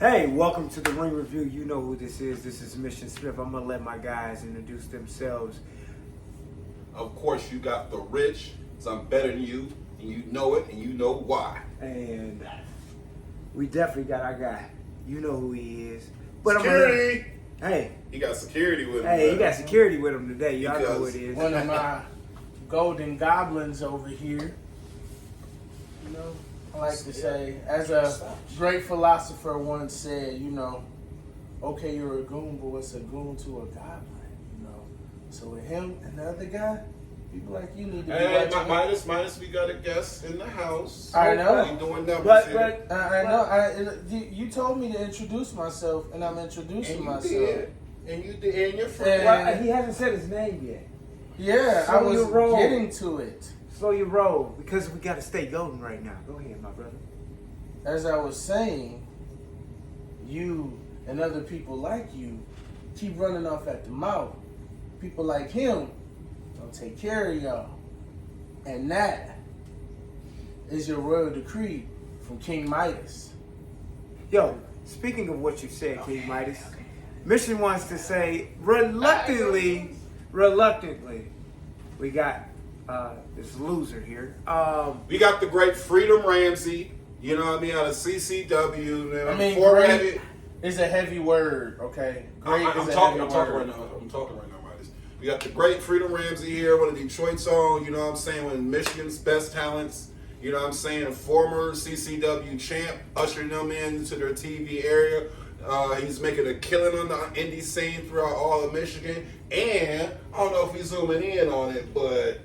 Hey, welcome to the Ring Review. You know who this is. This is Mission Smith. I'm going to let my guys introduce themselves. Of course, you got the rich, so I'm better than you, and you know it, and you know why. And we definitely got our guy. You know who he is. But Security! Hey. He got security with him. Hey, he got security with him today. Y'all know who it is. One of my golden goblins over here. You know, I like to say, as a great philosopher once said, okay, you're a goon, but what's a goon to a goblin? So with him and the other guy, people like you need to be watching. Minus, we got a guest in the house. I know. We doing numbers here. I know. You told me to introduce myself, and I'm introducing myself. And you did, and your friend. Well, he hasn't said his name yet. Yeah, I was getting to it. Slow your roll, because we got to stay golden right now. Go ahead, my brother. As I was saying, you and other people like you keep running off at the mouth. People like him don't take care of y'all. And that is your royal decree from King Midas. Yo, speaking of what you said, King Midas, Mission wants to say, reluctantly, we got this loser here. We got the great Freedom Ramsey, you know what I mean, out of CCW. I mean, great is a heavy word, okay? Great I'm talking right now. We got the great Freedom Ramsey here, one of Detroit's own, you know what I'm saying, one of Michigan's best talents, you know what I'm saying, a former CCW champ, ushering them into their TV area. He's making a killing on the indie scene throughout all of Michigan. And I don't know if he's zooming in on it, but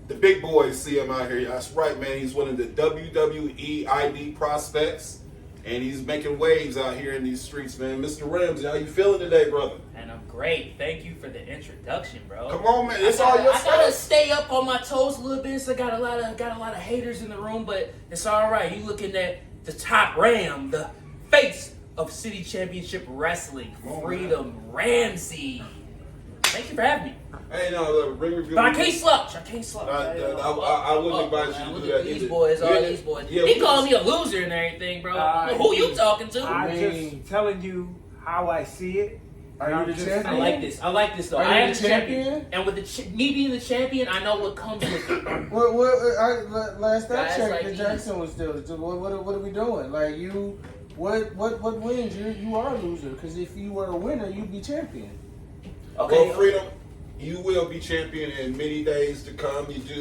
the big boys see him out here. That's right, man. He's one of the WWE ID prospects. And he's making waves out here in these streets, man. Mr. Ramsey, how you feeling today, brother? And I'm great. Thank you for the introduction, bro. Come on, man. It's all your I gotta stay up on my toes a little bit. So I got a lot of haters in the room, but it's all right. You looking at the top Ram, the face of City Championship Wrestling, Freedom Ramsey. Thank you for having me. Hey, no, Ring Review. But I can't slouch. I wouldn't advise you to do that these either. boys, these boys. Yeah, he called me a loser and everything, bro. Who you talking to? I'm just telling you how I see it. Are you the champion? I like this though. I am the champion. And with me being the champion, I know what comes with it. Last I checked, like the Jackson was still. What are we doing? Like you, what wins? You are a loser because if you were a winner, you'd be champion. Okay. Well, Freedom, you will be champion in many days to come. You do,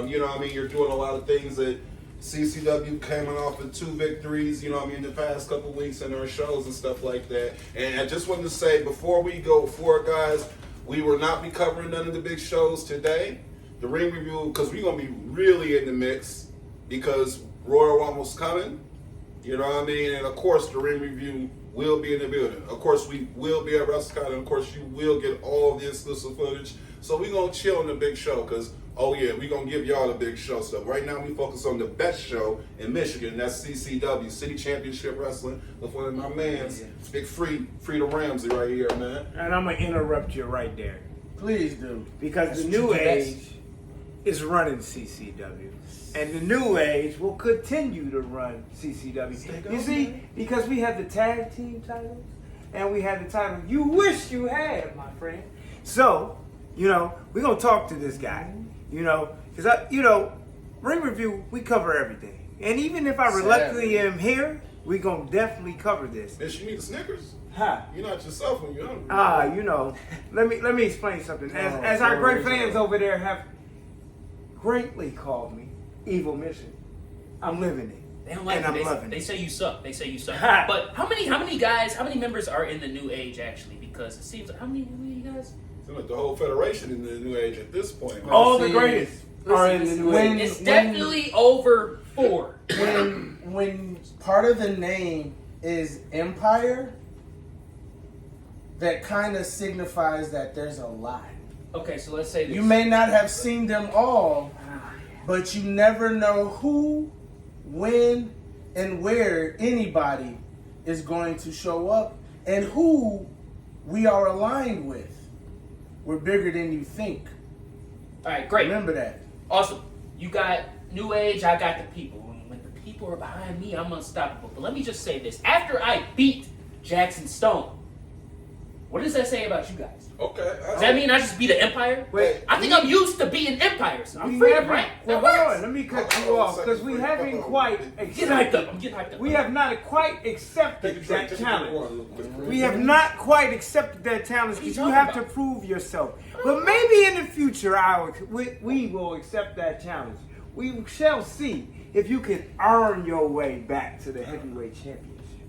you know what I mean? You're doing a lot of things that CCW coming off of 2 victories, you know what I mean, in the past couple of weeks in our shows and stuff like that. And I just wanted to say, before we go forward, guys, we will not be covering none of the big shows today. The Ring Review, because we're going to be really in the mix because Royal Rumble's coming, you know what I mean? And, of course, the Ring Review will be in the building. Of course, we will be at WrestleCon, and of course, you will get all of the exclusive footage. So we're going to chill on the big show because, oh yeah, we're going to give y'all the big show stuff. Right now, we focus on the best show in Michigan. That's CCW, City Championship Wrestling, with one of my mans, Big Freedom Ramsey right here, man. And I'm going to interrupt you right there. Please do. Because the New Age is running CCW. And the New Age will continue to run CCW. You see, because we have the tag team titles and we have the title you wish you had, my friend. So, we're going to talk to this guy, because, Ring Review, we cover everything. And even if I reluctantly am here, we're going to definitely cover this. Bitch, you need the Snickers? Huh? You're not yourself when you're hungry. Let me explain something. As our great fans over there have greatly called me Evil Mission, I'm living it. They don't like and it. I'm loving They it. say you suck. But how many members are in the New Age actually? Because it seems like how many guys? Seems like the whole federation in the New Age at this point. All the greatest are in the New Age. It's definitely over 4. When part of the name is Empire, that kind of signifies that there's a lot. Okay, so let's say this. You may not have seen them all, but you never know who, when, and where anybody is going to show up and who we are aligned with. We're bigger than you think. All right, great. Remember that. Awesome. You got New Age, I got the people. When the people are behind me, I'm unstoppable. But let me just say this. After I beat Jackson Stone, what does that say about you guys? Okay. Does that mean I just beat an empire? Wait, I think I'm used to beating empires. I'm we freedom, haven't- right? Well, That hold works. on. Let me cut you off because we haven't quite I'm getting hyped up. accepted. I'm getting hyped up. We have not quite Take a accepted drink, that take a drink, challenge. real quick. We have not quite accepted that challenge What are you because you talking have to about? prove yourself. But maybe in the future, we will accept that challenge. We shall see if you can earn your way back to the heavyweight championship.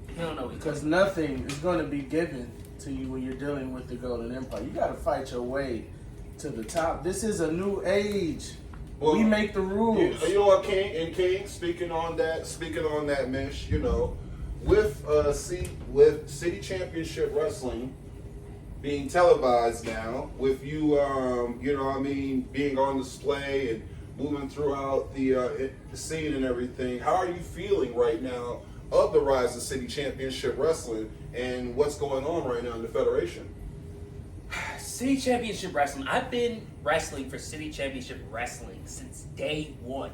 You don't know what Because nothing is going to be given to you when you're dealing with the Golden Empire. You got to fight your way to the top. This is a new age. Well, we make the rules. You know what, King, speaking on that, Mish, you know, with City Championship Wrestling being televised now, with you, you know what I mean, being on display and moving throughout the scene and everything, how are you feeling right now of the rise of City Championship Wrestling and what's going on right now in the Federation? City Championship Wrestling. I've been wrestling for City Championship Wrestling since day one.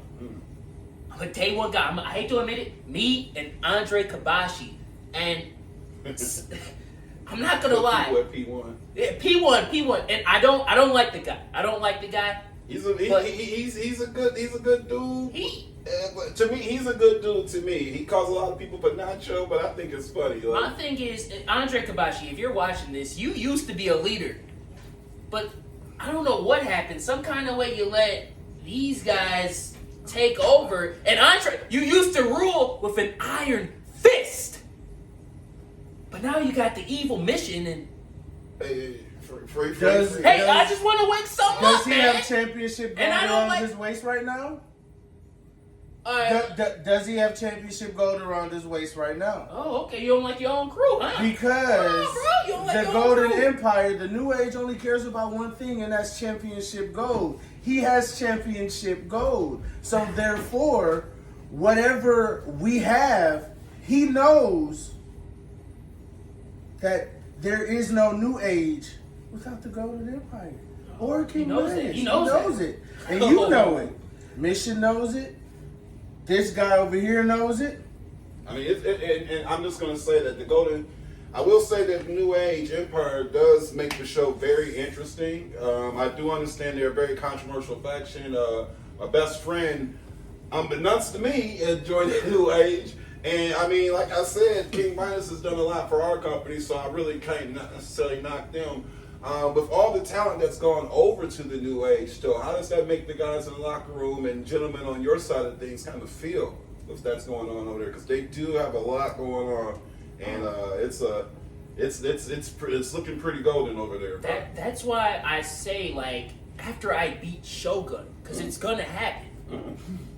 I'm a day one guy. I hate to admit it. Me and Andre Kabashi. And I'm not gonna lie. P1. Yeah, P1. And I don't like the guy. I don't like the guy. He's a good dude. He But to me, he's a good dude to me. He calls a lot of people Panacho, but I think it's funny. Like, My thing is, Andre Kabashi, if you're watching this, you used to be a leader. But I don't know what happened. Some kind of way you let these guys take over. And Andre, you used to rule with an iron fist. But now you got the evil mission and... hey, Hey, I just want to wake something Does up, he man. have championship gold And I don't around like- his waist right now? Alright. Does he have championship gold around his waist right now? Oh, okay. You don't like your own crew, huh? Because Oh, bro, you don't like the your Golden crew. Empire, the New Age only cares about one thing, and that's championship gold. He has championship gold. So therefore, whatever we have, he knows that there is no New Age without the Golden Empire. Or King knows Lineage. it. He knows it. And you know it. Mission knows it. This guy over here knows it. I mean, and I'm just going to say that I will say that the New Age Empire does make the show very interesting. I do understand they're a very controversial faction. My best friend, unbeknownst to me, joined the New Age. And I mean, like I said, King Midas has done a lot for our company, so I really can't necessarily knock them. With all the talent that's gone over to the New Age still, how does that make the guys in the locker room and gentlemen on your side of things kind of feel if that's going on over there? Because they do have a lot going on, and it's looking pretty golden over there. That's why I say, like, after I beat Shogun, because it's gonna happen.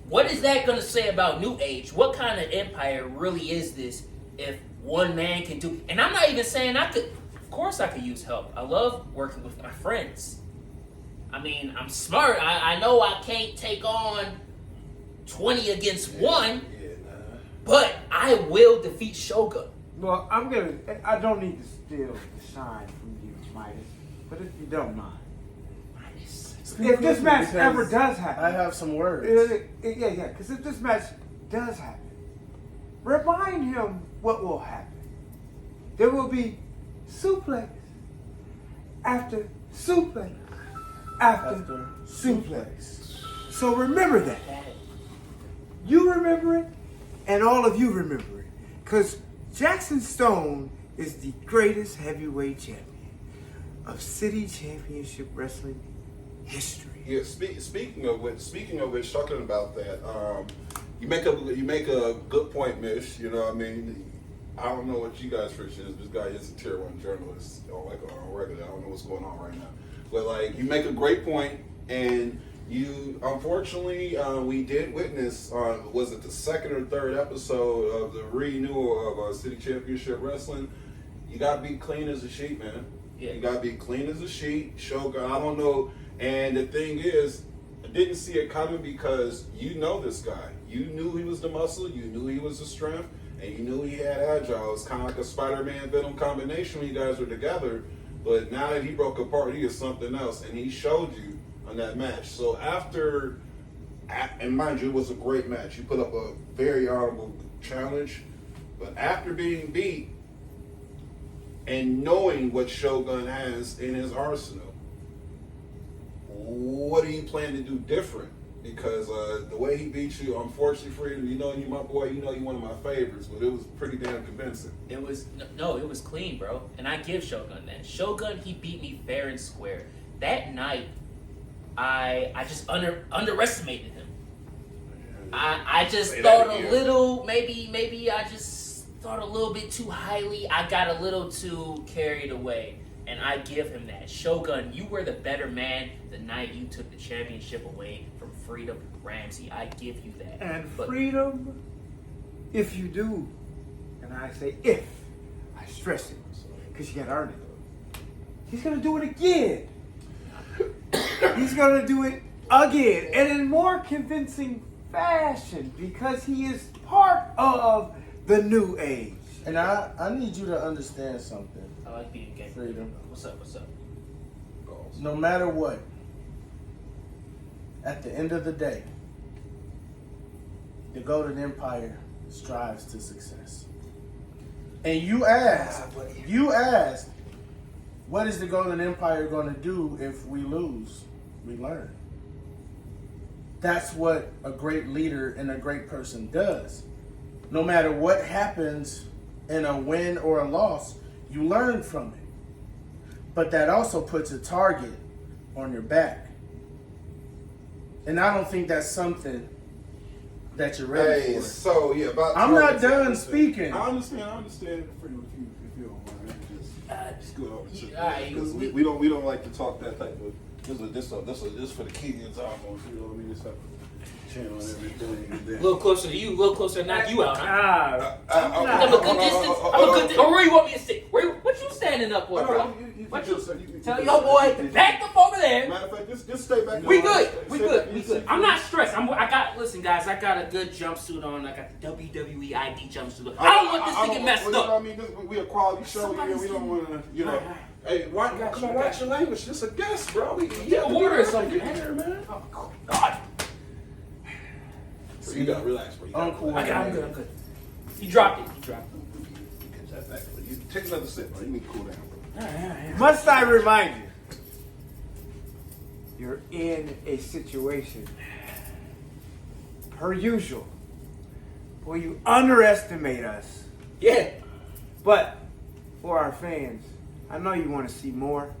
What is that gonna say about New Age? What kind of empire really is this if one man can do? And I'm not even saying I could. Of course, I could use help. I love working with my friends. I mean, I'm smart. I know I can't take on 20 against 1, but I will defeat Shogun. Well, I don't need to steal the shine from you, Midas, but if you don't mind. If this match ever does happen, I have some words. yeah, because if this match does happen, remind him what will happen. There will be suplex after suplex after suplex. So remember that. You remember it, and all of you remember it, because Jackson Stone is the greatest heavyweight champion of City Championship Wrestling history. Yeah, speaking of which, talking about that, you make a good point, Mish. You know what I mean? I don't know what you guys' friction is. This guy is a tier 1 journalist on regular. I don't know what's going on right now. But like, you make a great point, and you unfortunately we did witness was it the second or third episode of the renewal of City Championship Wrestling? You got to be clean as a sheet, man. Yeah. You got to be clean as a sheet. Shogun, I don't know. And the thing is, I didn't see it coming because you know this guy. You knew he was the muscle. You knew he was the strength. And you knew he had agile. It's kind of like a Spider-Man Venom combination when you guys were together. But now that he broke apart, he is something else. And he showed you on that match. So after and mind you, it was a great match. You put up a very honorable challenge, but after being beat and knowing what Shogun has in his arsenal, what do you plan to do different? Because the way he beat you, unfortunately, Freedom, you know you my boy, you know you one of my favorites, but it was pretty damn convincing. It was it was clean, bro. And I give Shogun that. Shogun, he beat me fair and square. That night, I just underestimated him. I just thought a little, maybe I just thought a little bit too highly. I got a little too carried away. And I give him that. Shogun, you were the better man the night you took the championship away from Freedom Ramsey. I give you that. And Freedom, if you do, and I say if, I stress it, because you got to earn it. He's going to do it again. He's going to do it again. And in more convincing fashion, because he is part of the new age. And I need you to understand something. I like being gay. Freedom. What's up? No matter what, at the end of the day, the Golden Empire strives to success. And you asked, what is the Golden Empire going to do if we lose? We learn. That's what a great leader and a great person does. No matter what happens in a win or a loss, you learn from it. But that also puts a target on your back. And I don't think that's something that you're ready for. So, yeah, about I'm not done speaking. I understand Freedom, if you don't mind. Just go over to because we we don't like to talk that type of this for the Kenyans almost, you know what I mean? This type of channel and everything. A little closer to you, a little closer to knock you out, huh? I'm a good distance. Or where you want me to sit? What you standing up for, bro? Tell your boy, back up over there. Matter of fact, just stay back. We good. I'm not stressed. Listen, guys, I got a good jumpsuit on. I got the WWE ID jumpsuit on. I don't want this to get messed up. You know what I mean? We a quality show here. We don't want to, you know. Hey, watch your language. Just a guest, bro. Get a water or something, man. Oh, God. So you gotta relax, bro. I'm good. You dropped it. Catch that back. You take another sip, bro. You need to cool down, bro. Must I remind you, you're in a situation, per usual, where you underestimate us. Yeah. But for our fans, I know you want to see more.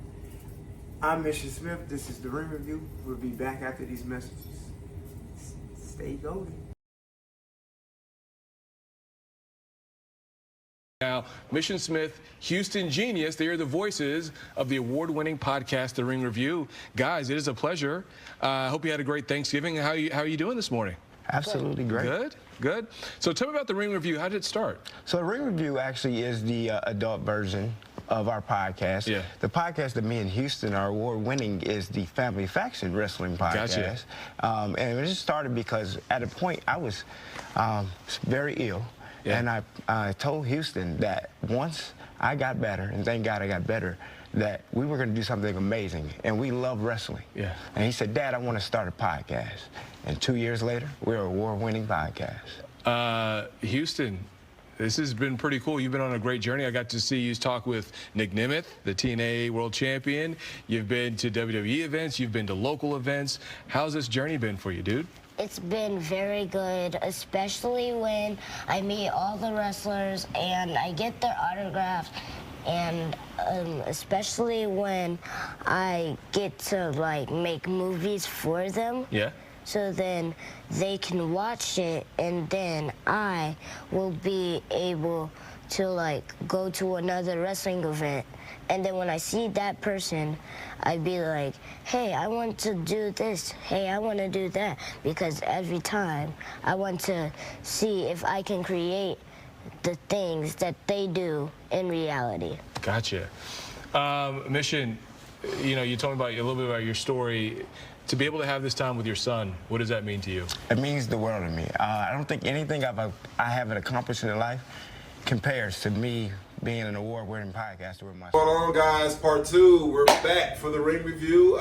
I'm Mission Smith. This is the Ring Review. We'll be back after these messages. Stay golden. Now, Mission Smith, Houston Genius, they are the voices of the award-winning podcast, The Ring Review. Guys, it is a pleasure. I hope you had a great Thanksgiving. How are you doing this morning? Absolutely great. Good. So tell me about The Ring Review. How did it start? So The Ring Review actually is the adult version of our podcast. Yeah. The podcast that me and Houston are award-winning is the Family Faction Wrestling Podcast. Gotcha. And it just started because at a point I was very ill. Yeah. And I told Houston that once I got better, and thank God I got better, that we were going to do something amazing. And we love wrestling. Yeah. And he said, Dad, I want to start a podcast. And 2 years later, we're an award-winning podcast. Houston, this has been pretty cool. You've been on a great journey. I got to see you talk with Nick Nemeth, the TNA World Champion. You've been to WWE events. You've been to local events. How's this journey been for you, dude? It's been very good, especially when I meet all the wrestlers and I get their autographs, and especially when I get to like make movies for them. Yeah. So then they can watch it, and then I will be able to like go to another wrestling event. And then when I see that person, I'd be like, hey, I want to do this. Hey, I want to do that. Because every time I want to see if I can create the things that they do in reality. Gotcha. Mission, you told me a little bit about your story. To be able to have this time with your son, what does that mean to you? It means the world to me. I don't think anything I haven't accomplished in life compares to me being an award-winning podcaster with my son. Hold on, guys. Part 2. We're back for the Ring Review.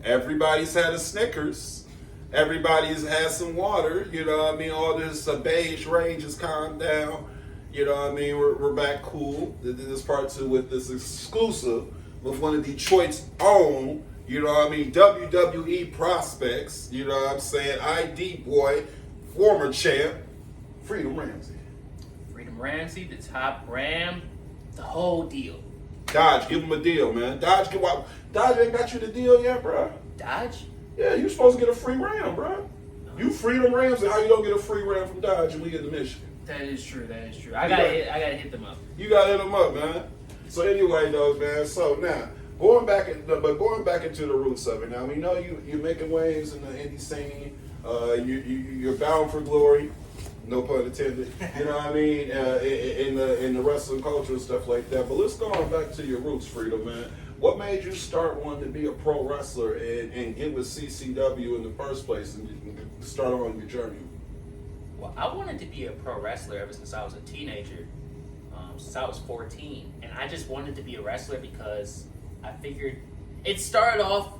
Everybody's had a Snickers. everybody's had some water. You know what I mean? All this beige range has calmed down. You know what I mean? We're back cool. This part 2 with this exclusive with one of Detroit's own, you know what I mean, WWE prospects. You know what I'm saying? ID boy, former champ, Freedom Ramsey. Freedom Ramsey, the top Ram, the whole deal. Dodge, give him a deal, man. Dodge ain't got you the deal yet, bro. Dodge? Yeah, you supposed to get a free Ram, bro. You Freedom Ramsey, how you don't get a free Ram from Dodge and we get to Michigan? That is true. I gotta hit them up. You gotta hit them up, man. So anyway, though, man. So now going back into the roots of it. Now we know you're making waves in the indie scene. You're bound for glory. No pun intended. You know what I mean? In the wrestling culture and stuff like that. But let's go on back to your roots, Freedom, man. What made you start wanting to be a pro wrestler and get with CCW in the first place and start on your journey? Well, I wanted to be a pro wrestler ever since I was a teenager, since I was 14. And I just wanted to be a wrestler because I figured it started off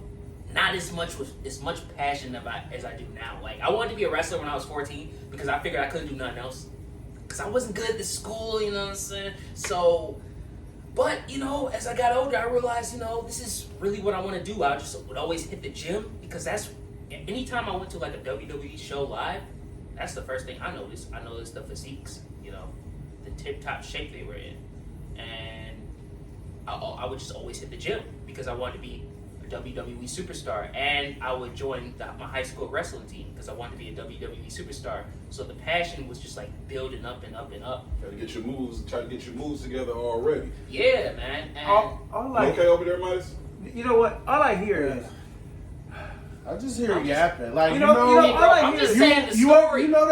not as much passion as I do now. Like, I wanted to be a wrestler when I was 14 because I figured I couldn't do nothing else. Because I wasn't good at the school, you know what I'm saying? So, but, you know, as I got older, I realized, you know, this is really what I want to do. I just would always hit the gym because that's, anytime I went to like a WWE show live, that's the first thing I noticed. I noticed the physiques, you know, the tip-top shape they were in. And I would just always hit the gym because I wanted to be a WWE superstar. And I would join my high school wrestling team because I wanted to be a WWE superstar. So the passion was just like building up and up and up. Try to get your moves together already. Yeah, man. And all I, okay over there, Miles? You know what? All I hear is, I just hear yapping. Like, all I I'm hear just is, saying the you story. know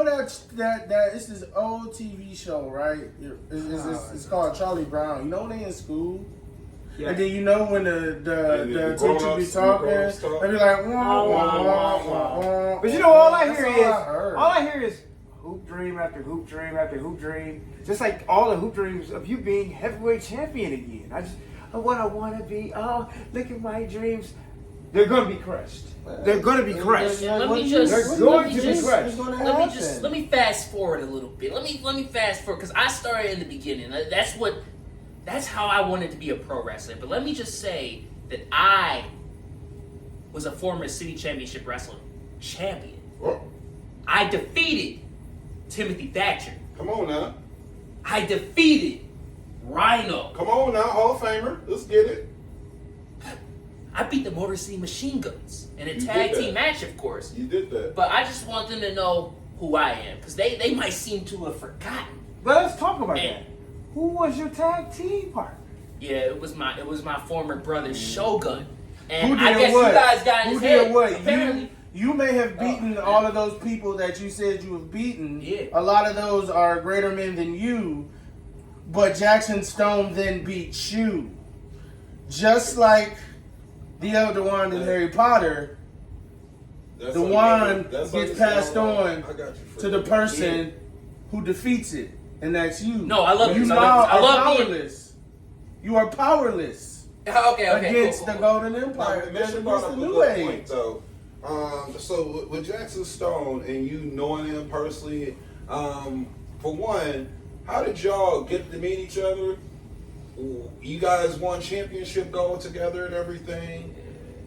that it's this old TV show, right? It's called Charlie Brown. You know when they in school? yeah. And then you know when the teacher be grown-ups talking, talk. they be like, wah, wah, wah, wah, wah. But you know, all I That's hear all I heard. is hoop dream after hoop dream after hoop dream. Just like all the hoop dreams of you being heavyweight champion again. I want to be. Oh, look at my dreams. They're going to be crushed. They're going to be crushed. Let me fast forward a little bit. Let me fast forward because I started in the beginning. That's how I wanted to be a pro wrestler. But let me just say that I was a former city championship wrestling champion. Oh, I defeated Timothy Thatcher. come on now. I defeated Rhino. Come on now, Hall of Famer. Let's get it. I beat the Motor City Machine Guns in a You tag did that. team match, of course. You did that. But I just want them to know who I am because they might seem to have forgotten. But let's talk about And- that. Who was your tag team partner? Yeah, it was my former brother Shogun, and Who did I guess what? you guys got in Who his head. did what? Apparently, You may have beaten all of those people that you said you have beaten. Yeah. A lot of those are greater men than you, but Jackson Stone then beat you. Just like the elder wand in Harry Potter, That's the how you wand get it. That's how gets you passed get it. on I got you, to the Freddie. person who defeats it, and that's you. No, I love you. this. Now I are love being- powerless. You are powerless okay, against cool. the Golden Empire, Now, against Mission brought the up a New good Age. point, though. So with Jackson Stone and you knowing him personally, for one, how did y'all get to meet each other? You guys won championship gold together and everything.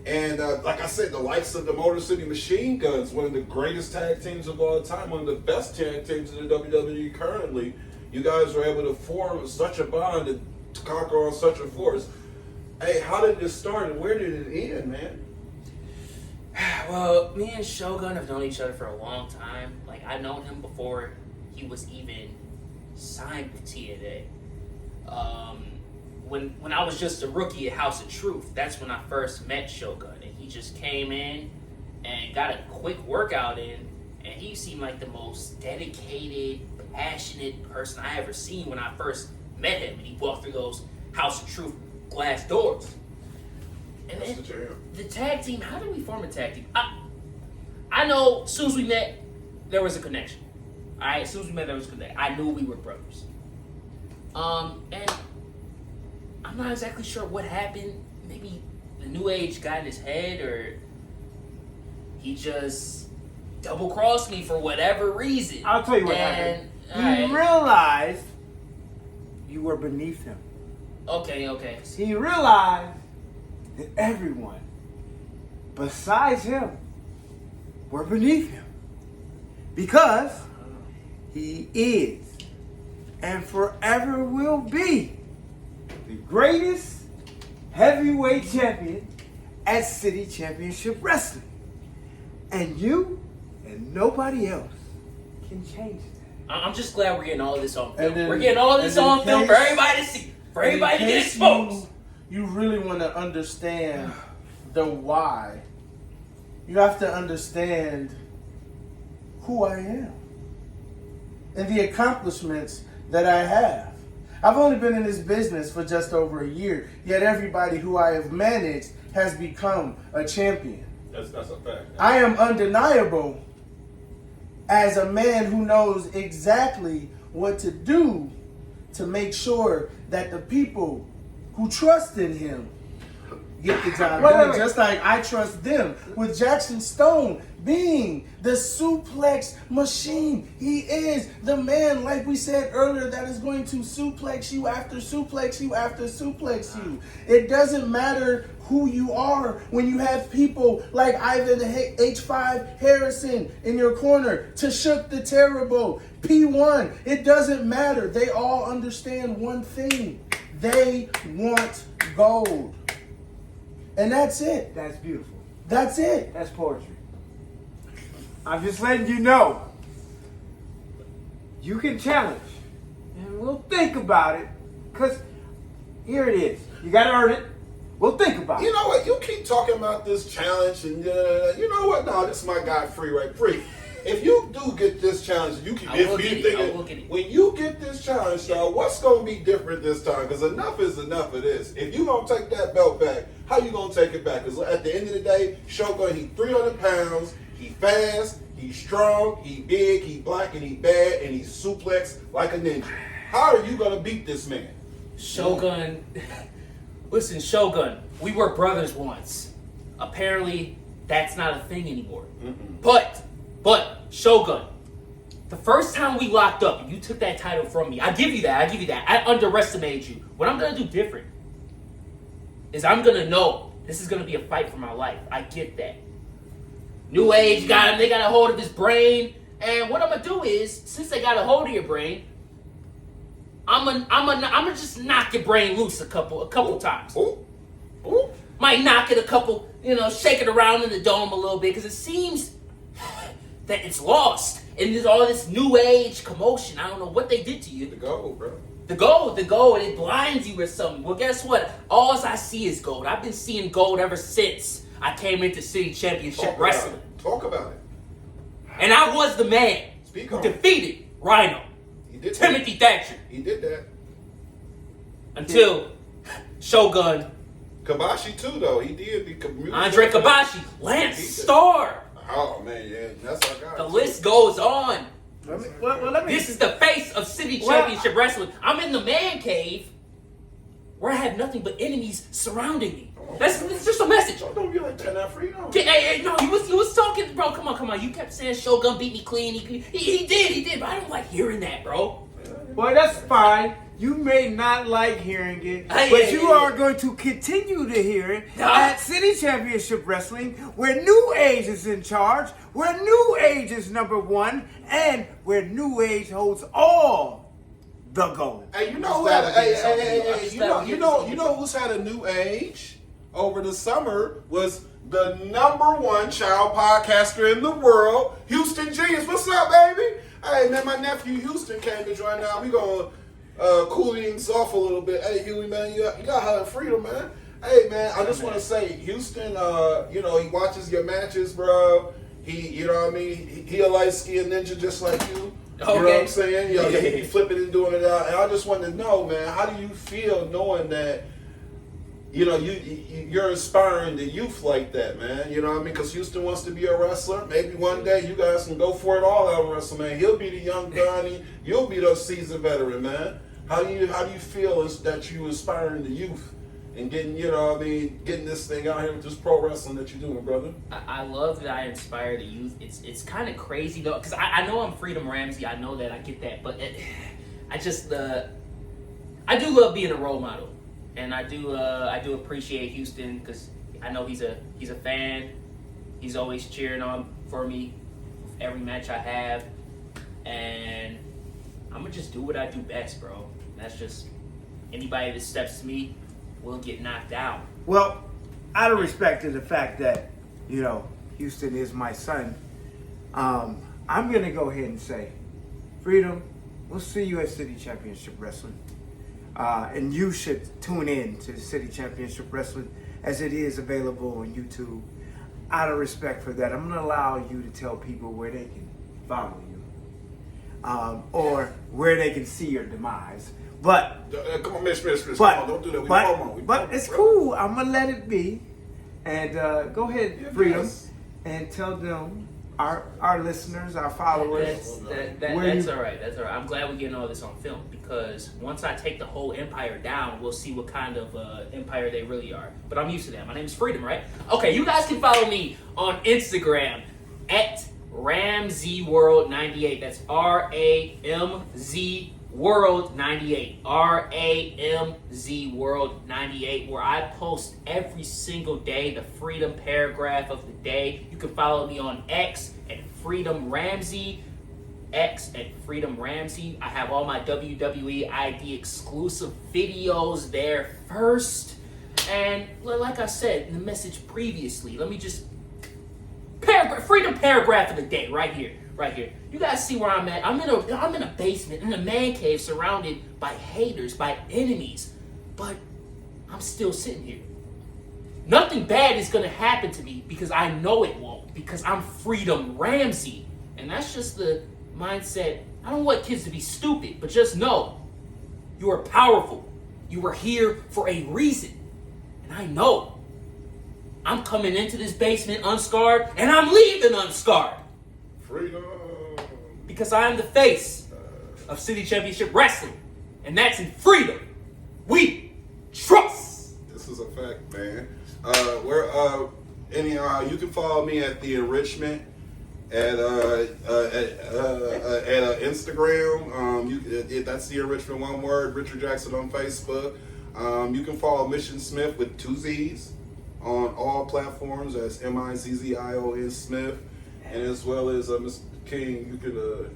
And like I said, the likes of the Motor City Machine Guns, one of the greatest tag teams of all time, one of the best tag teams in the WWE currently. You guys were able to form such a bond to conquer on such a force. Hey, how did this start and where did it end, man? Well, me and Shogun have known each other for a long time. Like, I've known him before he was even signed with TNA. When I was just a rookie at House of Truth, that's when I first met Shogun. And he just came in and got a quick workout in. And he seemed like the most dedicated, passionate person I ever seen when I first met him. And he walked through those House of Truth glass doors. And That's then the jam. the tag team, how did we form a tag team? I know as soon as we met, there was a connection. Alright, as soon as we met, there was a connection. I knew we were brothers. And I'm not exactly sure what happened. Maybe the New Age got in his head, or he just double-crossed me for whatever reason. I'll tell you what happened. He alright. realized you were beneath him. Okay. He realized that everyone besides him were beneath him. Because he is and forever will be the greatest heavyweight champion at City Championship Wrestling. And you and nobody else can change that. I'm just glad we're getting all of this on film. Then- We're getting all of this and in on film for case- everybody to see. For everybody to in get case exposed. You really want to understand the why. You have to understand who I am and the accomplishments that I have. I've only been in this business for just over a year, yet everybody who I have managed has become a champion. That's a fact. I am undeniable as a man who knows exactly what to do to make sure that the people who trust in him get the job done, just like I trust them. With Jackson Stone being the suplex machine, he is the man, like we said earlier, that is going to suplex you after suplex you after suplex you. It doesn't matter who you are when you have people like Ivan H5 Harrison in your corner, Tashuk the Terrible, P1. It doesn't matter. They all understand one thing. They want gold. And that's it. That's beautiful. That's it. That's poetry. I'm just letting you know. You can challenge. And we'll think about it. Because here it is. You got to earn it. We'll think about it. You know what? You keep talking about this challenge, and you know what? No, this is my guy, Free. If you do get this challenge, you can. I will get it. When you get this challenge, dog, what's going to be different this time? Because enough is enough of this. If you gonna take that belt back, how you gonna take it back? Because at the end of the day, Shogun, he 300 pounds, he fast, he's strong, he big, he black, and he bad, and he's suplex like a ninja. How are you gonna beat this man? Shogun. Listen, Shogun, we were brothers once. Apparently, that's not a thing anymore. But, Shogun, the first time we locked up and you took that title from me, I give you that. I underestimated you. What I'm going to do different is I'm going to know this is going to be a fight for my life. I get that. New Age got him. They got a hold of his brain. And what I'm going to do is, since they got a hold of your brain, I'm gonna just knock your brain loose a couple times. Ooh. Might knock it a couple, shake it around in the dome a little bit, because it seems that it's lost. And there's all this new age commotion. I don't know what they did to you. The gold, bro. The gold, and it blinds you with something. Well, guess what? All I see is gold. I've been seeing gold ever since I came into City Championship Wrestling. Talk about it. And I was the man who defeated Rhino. Timothy Thatcher. He did that. Until Shogun. Kabashi too, though. He did. Andre Kabashi. Lance Starr. Oh, man, yeah. That's our guy. The list goes on. Let me This is the face of City Championship Wrestling. I'm in the man cave where I have nothing but enemies surrounding me. That's just a message. Don't be like that, free. No. Hey, no, he was talking, bro. Come on. You kept saying Shogun beat me clean. He did, but I don't like hearing that, bro. Well, that's fine. You may not like hearing it, but you are going to continue to hear it at City Championship Wrestling, where New Age is in charge, where New Age is number one, and where New Age holds all the gold. Hey, you know what? You know who's had a new age over the summer was the #1 child podcaster in the world, Houston Genius. What's up, baby? Hey, man, my nephew Houston came to join now. We gonna cool things off a little bit. Hey, Huey, man, you got hella freedom, man. Hey, man, I just want to say, Houston, he watches your matches, bro. He a light-skinned ninja just like you. You know what I'm saying? He be flipping and doing it out. And I just wanted to know, man, how do you feel knowing that, you're inspiring the youth like that, man? You know what I mean? Because Houston wants to be a wrestler. Maybe one day you guys can go for it all out and wrestle, man. He'll be the young Donnie. You'll be the seasoned veteran, man. How do you feel is that you inspiring the youth and getting, you know, getting this thing out here with this pro wrestling that you're doing, brother. I love that I inspire the youth. It's kind of crazy though, because I know I'm Freedom Ramsey. I know that, I get that, but I do love being a role model, and I do appreciate Houston because I know he's a fan. He's always cheering on for me every match I have, and I'm gonna just do what I do best, bro. That's just, anybody that steps to me will get knocked out. Well, out of respect to the fact that, you know, Houston is my son, I'm going to go ahead and say, Freedom, we'll see you at City Championship Wrestling. And you should tune in to City Championship Wrestling as it is available on YouTube. Out of respect for that, I'm going to allow you to tell people where they can follow you. Or where they can see your demise. But Come on, Miss. Come but, on, don't do that. We but, promo. but it's cool. I'm gonna let it be, and go ahead, Freedom, and tell them our listeners, our followers. That's all right. That's all right. I'm glad we're getting all this on film because once I take the whole empire down, we'll see what kind of empire they really are. But I'm used to that. My name is Freedom, right? Okay, you guys can follow me on Instagram at RamseyWorld98. That's RAMZ World 98, RAMZ World 98, where I post every single day the Freedom paragraph of the day. You can follow me on X at Freedom Ramsey, X at Freedom Ramsey. I have all my WWE ID exclusive videos there first. And like I said in the message previously, let me just Freedom paragraph of the day right here. Right here. You guys see where I'm at. I'm in a basement, in a man cave, surrounded by haters, by enemies. But I'm still sitting here. Nothing bad is going to happen to me because I know it won't. Because I'm Freedom Ramsey. And that's just the mindset. I don't want kids to be stupid, but just know you are powerful. You are here for a reason. And I know I'm coming into this basement unscarred, and I'm leaving unscarred. Freedom. Because I am the face of City Championship Wrestling. And that's in freedom. We trust. This is a fact, man. You can follow me at The Enrichment at Instagram. That's The Enrichment, one word. Richard Jackson on Facebook. You can follow Mission Smith with 2 Z's on all platforms. That's MIZZION Smith. And as well as Mr. King, you can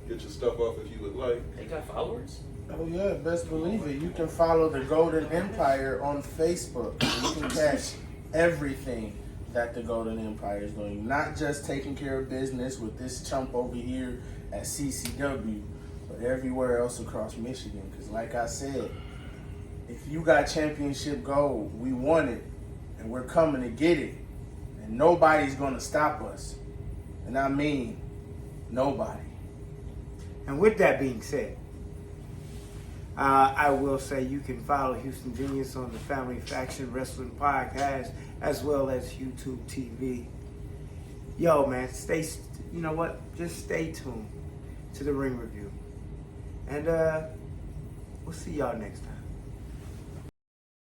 get your stuff up if you would like. They got followers? Oh yeah, best believe it. You can follow the Golden Empire on Facebook. You can catch everything that the Golden Empire is doing. Not just taking care of business with this chump over here at CCW, but everywhere else across Michigan. Because like I said, if you got championship gold, we want it, and we're coming to get it. And nobody's going to stop us. And I mean, nobody. And with that being said, I will say you can follow Houston Genius on the Family Faction Wrestling Podcast as well as YouTube TV. Yo, man, you know what? Just stay tuned to the Ring Review. And we'll see y'all next time.